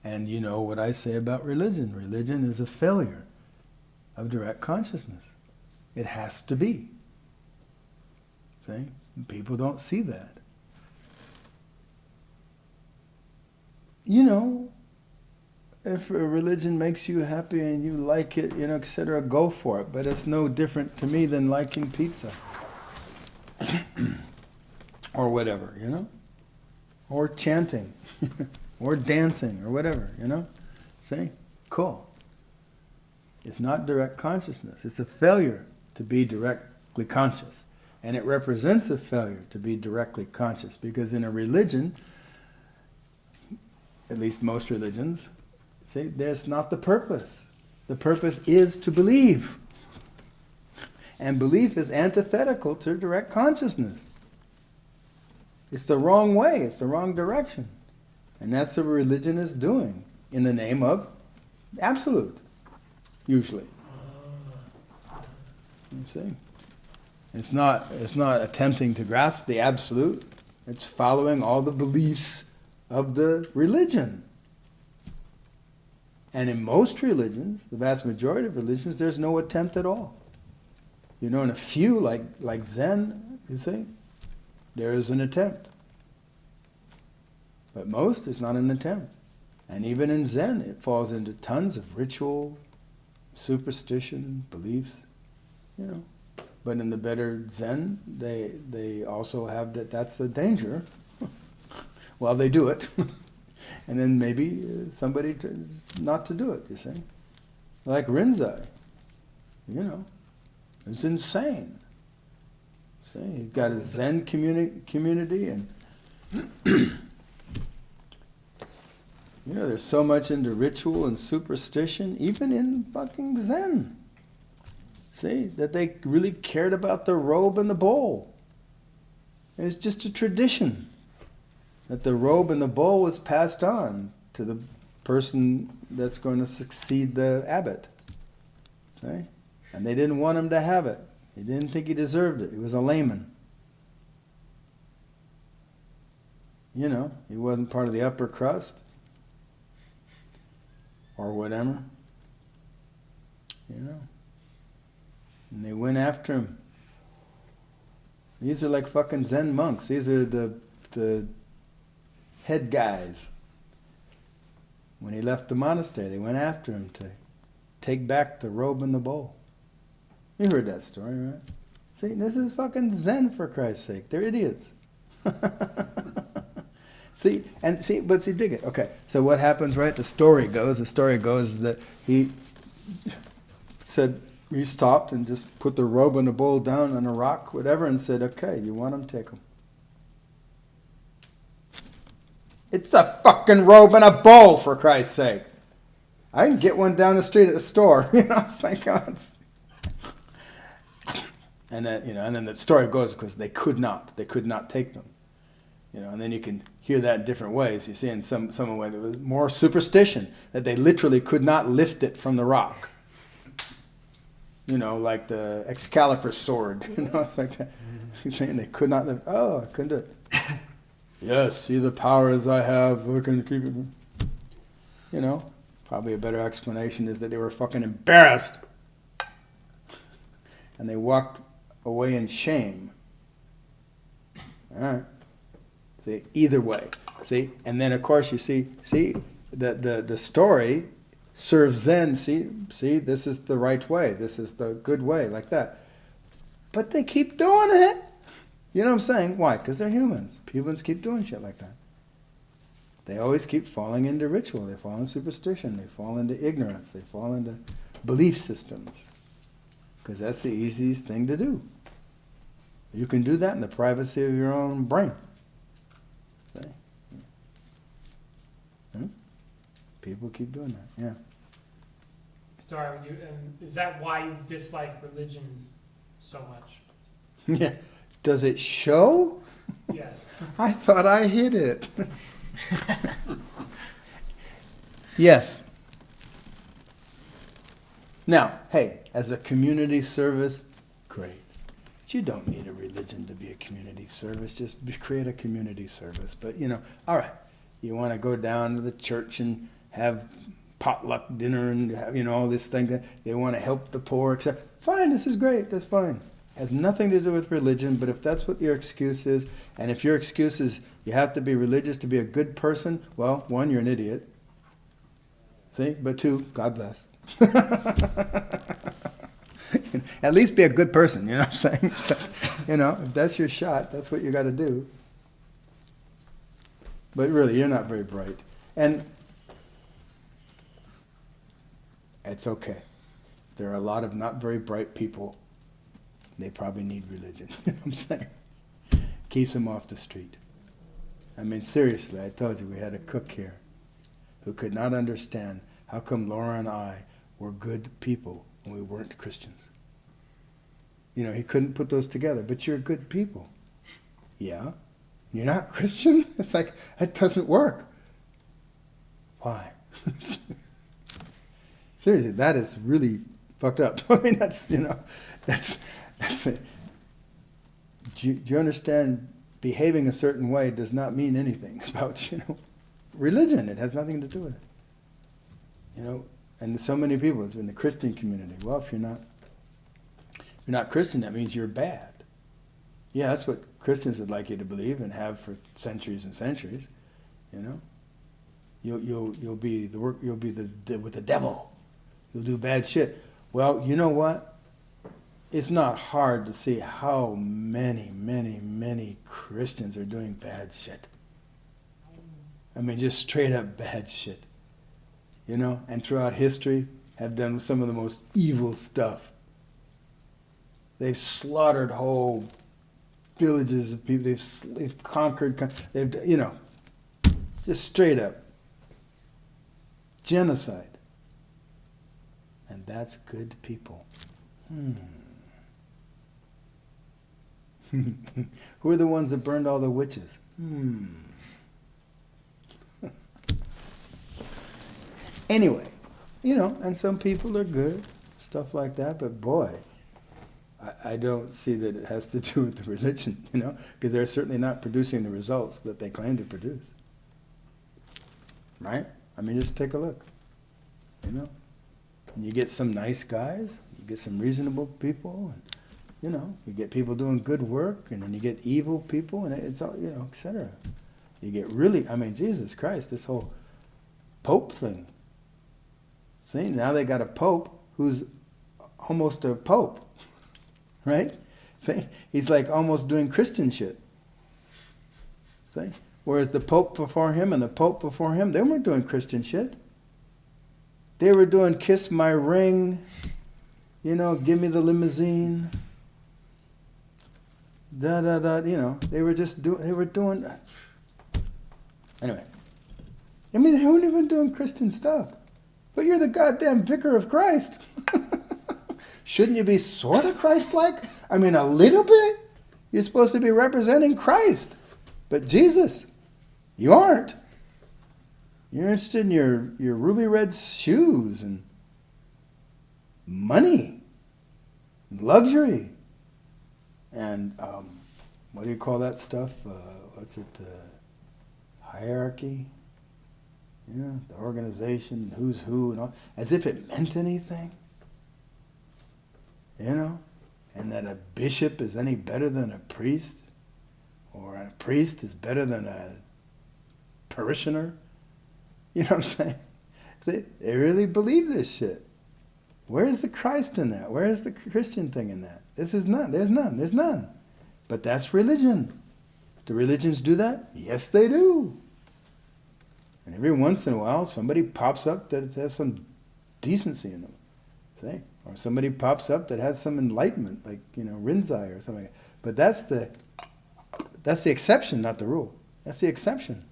And you know what I say about religion. Religion is a failure of direct consciousness. It has to be. See? People don't see that. You know, if a religion makes you happy and you like it, you know, etc., go for it. But it's no different to me than liking pizza. Or whatever, you know? Or chanting. Or dancing, or whatever, you know? See? Cool. It's not direct consciousness. It's a failure to be directly conscious. And it represents a failure to be directly conscious. Because in a religion, at least most religions, see, that's not the purpose. The purpose is to believe. And belief is antithetical to direct consciousness. It's the wrong way, it's the wrong direction. And that's what religion is doing in the name of absolute, usually. You see? It's not attempting to grasp the absolute. It's following all the beliefs of the religion. And in most religions, the vast majority of religions, there's no attempt at all. You know, in a few, like Zen, you see, there is an attempt. But most is not an attempt. And even in Zen, it falls into tons of ritual, superstition, beliefs, you know. But in the better Zen, they also have that's a danger. Well, they do it. And then maybe somebody not to do it, you see. Like Rinzai, you know. It's insane. See, he's got a Zen community and you know, there's so much into ritual and superstition, even in fucking Zen. See, that they really cared about the robe and the bowl. It was just a tradition that the robe and the bowl was passed on to the person that's going to succeed the abbot. See? And they didn't want him to have it. They didn't think he deserved it. He was a layman. You know, he wasn't part of the upper crust. Or whatever. You know. And they went after him. These are like fucking Zen monks. These are the head guys. When he left the monastery, they went after him to take back the robe and the bowl. You heard that story, right? See, this is fucking Zen, for Christ's sake. They're idiots. See, dig it. Okay, so what happens, right? The story goes that he said, he stopped and just put the robe and the bowl down on a rock, whatever, and said, okay, you want them, take them. It's a fucking robe and a bowl, for Christ's sake. I can get one down the street at the store. You know, it's like, oh, it's... And then, you know, and then the story goes because they could not take them. You know, and then you can hear that in different ways. You see, in some way there was more superstition that they literally could not lift it from the rock. You know, like the Excalibur sword. You know, it's like that. He's saying they could not lift. Oh, I couldn't do it. Yes, see the powers I have. We can keep it. You know, probably a better explanation is that they were fucking embarrassed, and they walked away in shame. All right. See, either way. See, and then of course you see the story serves Zen. See, this is the right way. This is the good way, like that. But they keep doing it. You know what I'm saying? Why? Because they're humans. Humans keep doing shit like that. They always keep falling into ritual. They fall into superstition. They fall into ignorance. They fall into belief systems. Because that's the easiest thing to do. You can do that in the privacy of your own brain. See? People keep doing that, yeah. Sorry, with you. Is that why you dislike religions so much? Yeah. Does it show? Yes. I thought I hid it. Yes. Now, hey, as a community service, great. But you don't need a religion to be a community service. Just create a community service. But, you know, all right. You want to go down to the church and have potluck dinner and have, all this thing that they want to help the poor, etc. Fine, this is great, that's fine. Has nothing to do with religion, but if that's what your excuse is, and if your excuse is you have to be religious to be a good person, well, one, you're an idiot. See? But two, God bless. At least be a good person, you know what I'm saying? So, if that's your shot, that's what you got to do. But really, you're not very bright. And it's okay. There are a lot of not very bright people. They probably need religion. You know what I'm saying? Keeps them off the street. I mean, seriously, I told you we had a cook here who could not understand how come Laura and I were good people when we weren't Christians. He couldn't put those together. But you're good people. Yeah? You're not Christian? It's like, that doesn't work. Why? Seriously, that is really fucked up. I mean, that's it. Do you understand? Behaving a certain way does not mean anything about, religion. It has nothing to do with it. And so many people in the Christian community, well, if you're not Christian, that means you're bad. Yeah, that's what Christians would like you to believe and have for centuries and centuries. You'll be with the devil. You'll do bad shit. Well, you know what? It's not hard to see how many, many, many Christians are doing bad shit. I mean, just straight up bad shit. And throughout history have done some of the most evil stuff. They've slaughtered whole villages of people. They've conquered. They've just straight up genocide. And that's good people. Who are the ones that burned all the witches? Anyway, and some people are good, stuff like that, but boy, I don't see that it has to do with the religion, because they're certainly not producing the results that they claim to produce. Right? I mean, just take a look. And you get some nice guys, you get some reasonable people, and, you get people doing good work, and then you get evil people, and it's all, etc. You get really, Jesus Christ, this whole Pope thing. See, now they got a Pope who's almost a Pope, right? See, he's like almost doing Christian shit. See, whereas the Pope before him and the Pope before him, they weren't doing Christian shit. They were doing kiss my ring, give me the limousine, they were just doing, anyway. I mean, they weren't even doing Christian stuff. But you're the goddamn vicar of Christ. Shouldn't you be sort of Christ-like? I mean, a little bit? You're supposed to be representing Christ. But Jesus, you aren't. You're interested in your ruby red shoes and money, and luxury, and what do you call that stuff? What's it? Hierarchy. The organization, who's who, and all, as if it meant anything. And that a bishop is any better than a priest, or a priest is better than a parishioner. You know what I'm saying? They really believe this shit. Where's the Christ in that? Where's the Christian thing in that? There's none. But that's religion. Do religions do that? Yes, they do. And every once in a while, somebody pops up that has some decency in them, see? Or somebody pops up that has some enlightenment, like, Rinzai or something. But that's the exception, not the rule. That's the exception.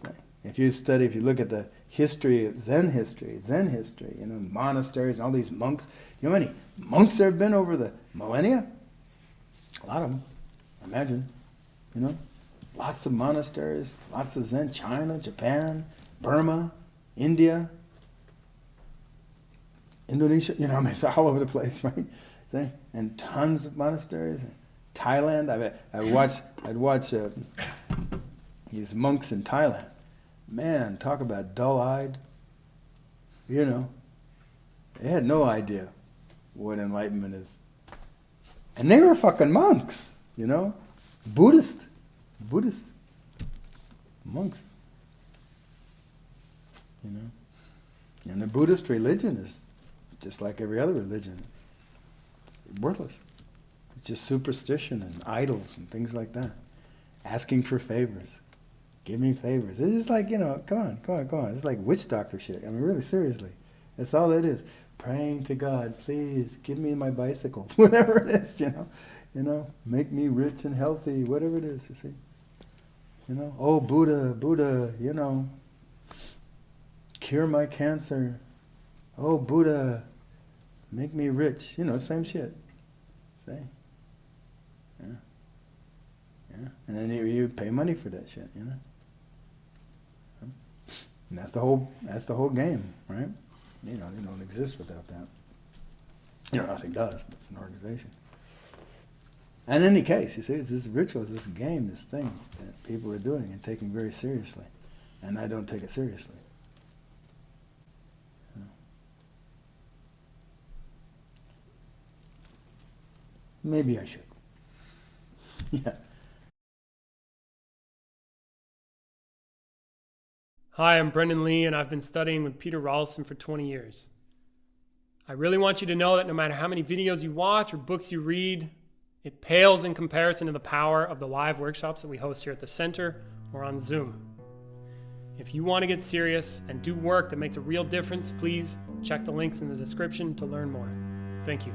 See? If you look at the history of Zen history, monasteries and all these monks, you know how many monks there have been over the millennia? A lot of them, imagine, Lots of monasteries, lots of Zen, China, Japan, Burma, India, Indonesia, it's all over the place, right? See? And tons of monasteries. Thailand, I'd watch these monks in Thailand. Man, talk about dull-eyed. You know, they had no idea what enlightenment is. And they were fucking monks, you know? Buddhist monks. You know? And the Buddhist religion is just like every other religion. It's worthless. It's just superstition and idols and things like that. Asking for favors. Give me favors. It's just like, you know, come on. It's like witch doctor shit. I mean, really, seriously. That's all it is. Praying to God, please give me my bicycle. Whatever it is, you know. You know, make me rich and healthy, whatever it is, you see. You know, oh, Buddha, you know, cure my cancer. Oh, Buddha, make me rich. You know, same shit. Same. Yeah. Yeah. And then you pay money for that shit, you know. And that's the whole game, right? You know, they don't exist without that. You know, nothing does, but it's an organization. And in any case, you see, it's this ritual, it's this game, this thing that people are doing and taking very seriously. And I don't take it seriously. You know. Maybe I should. Yeah. Hi, I'm Brendan Lee, and I've been studying with Peter Ralston for 20 years. I really want you to know that no matter how many videos you watch or books you read, it pales in comparison to the power of the live workshops that we host here at the center or on Zoom. If you want to get serious and do work that makes a real difference, please check the links in the description to learn more. Thank you.